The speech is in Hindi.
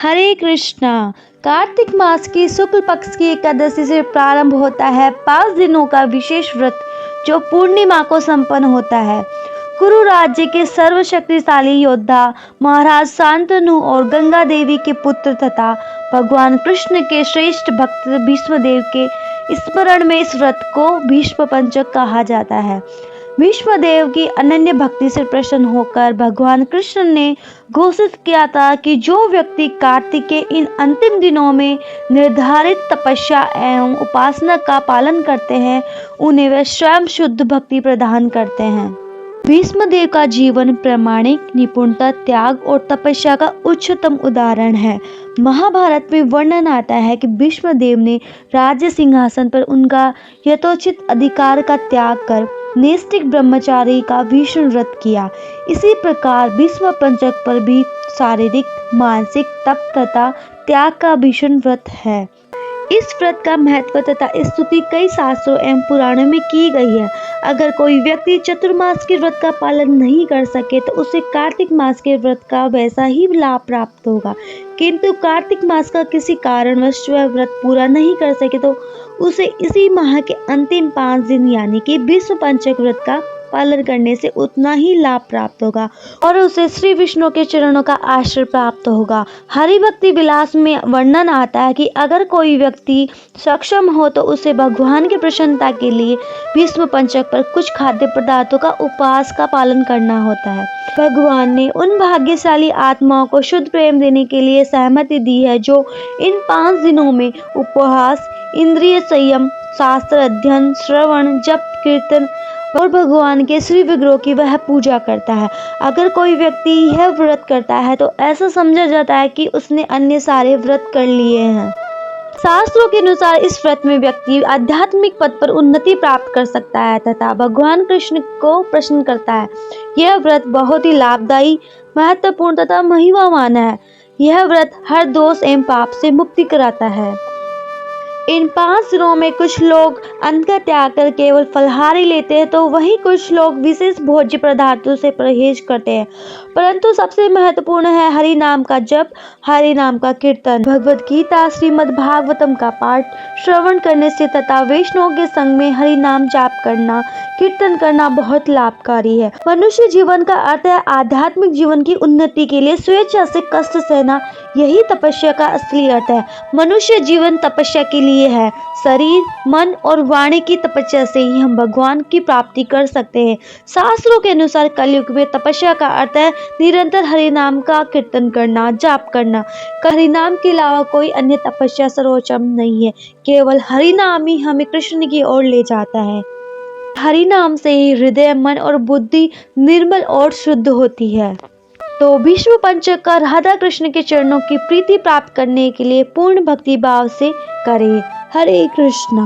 हरे कृष्णा। कार्तिक मास की शुक्ल पक्ष की एकादशी से प्रारंभ होता है 5 दिनों का विशेष व्रत जो पूर्णिमा को संपन्न होता है। कुरु राज्य के सर्वशक्तिशाली योद्धा महाराज शांतनु और गंगा देवी के पुत्र तथा भगवान कृष्ण के श्रेष्ठ भक्त भीष्मदेव के स्मरण में इस व्रत को भीष्म पंचक कहा जाता है। भीष्मदेव की अनन्य भक्ति से प्रसन्न होकर भगवान कृष्ण ने घोषित किया था कि जो व्यक्ति कार्तिक के इन अंतिम दिनों में निर्धारित तपस्या एवं उपासना का पालन करते हैं उन्हें वे स्वयं शुद्ध भक्ति प्रदान करते हैं। भीष्मदेव का जीवन प्रामाणिक निपुणता, त्याग और तपस्या का उच्चतम उदाहरण है। महाभारत में वर्णन आता है कि भीष्मदेव ने राज्य सिंहासन पर उनका यथोचित अधिकार का त्याग कर नैष्ठिक ब्रह्मचारी का भीषण व्रत किया। इसी प्रकार भीष्म पंचक पर भी शारीरिक, मानसिक तप तथा त्याग का भीषण व्रत है। इस व्रत का महत्व तथा स्तुति कई शास्त्रों एवं पुराणों में की गई है। अगर कोई व्यक्ति चतुर्मास के व्रत का पालन नहीं कर सके तो उसे कार्तिक मास के व्रत का वैसा ही लाभ प्राप्त होगा, किंतु कार्तिक मास का किसी कारणवश वह व्रत पूरा नहीं कर सके तो उसे इसी माह के अंतिम 5 दिन यानी कि भीष्म पंचक व्रत का पालन करने से उतना ही लाभ प्राप्त होगा और उसे श्री विष्णु के चरणों का आश्रय प्राप्त होगा। हरि भक्ति विलास में वर्णन आता है कि अगर कोई व्यक्ति सक्षम हो तो उसे भगवान की प्रसन्नता के लिए भीष्म पंचक पर कुछ खाद्य पदार्थों का उपवास का पालन करना होता है। भगवान ने उन भाग्यशाली आत्माओं को शुद्ध प्रेम देने के लिए सहमति दी है जो इन 5 दिनों में उपवास, इंद्रिय संयम, शास्त्र अध्ययन, श्रवण, जप, कीर्तन और भगवान के श्री विग्रह की वह पूजा करता है। अगर कोई व्यक्ति यह व्रत करता है तो ऐसा समझा जाता है कि उसने अन्य सारे व्रत कर लिए हैं। शास्त्रों के अनुसार इस व्रत में व्यक्ति आध्यात्मिक पद पर उन्नति प्राप्त कर सकता है तथा भगवान कृष्ण को प्रसन्न करता है। यह व्रत बहुत ही लाभदायी, महत्वपूर्ण तथा महिमावान है। यह व्रत हर दोष एवं पाप से मुक्ति कराता है। इन 5 दिनों में कुछ लोग अन्न का त्याग कर केवल फलाहारी लेते हैं तो वहीं कुछ लोग विशेष भोज्य पदार्थों से परहेज करते हैं। परंतु सबसे महत्वपूर्ण है हरि नाम का जप, हरि नाम का कीर्तन, भगवद गीता, श्रीमद् भागवतम का पाठ श्रवण करने से तथा वैष्णव के संग में हरि नाम जाप करना, कीर्तन करना बहुत लाभकारी है। मनुष्य जीवन का अर्थ है आध्यात्मिक जीवन की उन्नति के लिए स्वेच्छा से कष्ट सहना, यही तपस्या का असली अर्थ है। मनुष्य जीवन तपस्या के लिए है। शरीर, मन और वाणी की तपस्या से ही हम भगवान की प्राप्ति कर सकते हैं। शास्त्रों के अनुसार कलयुग में तपस्या का अर्थ है निरंतर हरि नाम का कीर्तन करना, जाप करना। हरि नाम के अलावा कोई अन्य तपस्या सर्वोत्तम नहीं है। केवल हरि नाम ही हमें कृष्ण की ओर ले जाता है। हरि नाम से ही हृदय, मन और बुद्धि निर्मल और शुद्ध होती है। तो भीष्म पंचक का राधा कृष्ण के चरणों की प्रीति प्राप्त करने के लिए पूर्ण भक्ति भाव से करें। हरे कृष्णा।